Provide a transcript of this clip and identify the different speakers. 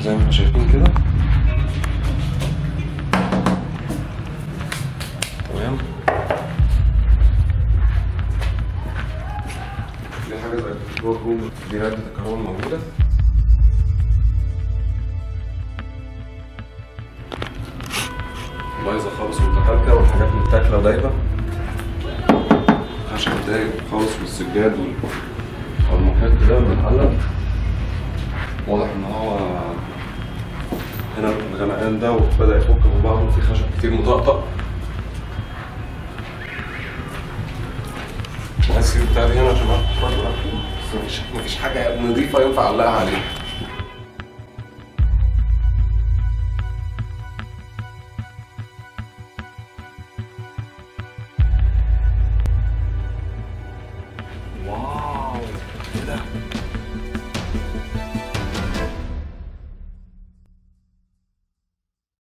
Speaker 1: زي ما احنا شايفين كده. تمام. دي حاجه زي الكنترول روم، دي عده الكهرباء موجوده. بايظه خالص ومتهالكه والحاجات متاكله ودايبه. خشب دايب خالص والسجاد والمحيط ده متعلق. واضح ان هو هنا الغمقان ده وبدا يفك من بعضه وفي خشب كتير مطقطق. السير بتاعتي هنا عشان اعرف بس مفيش حاجه نظيفه ينفع اعلقها عليه.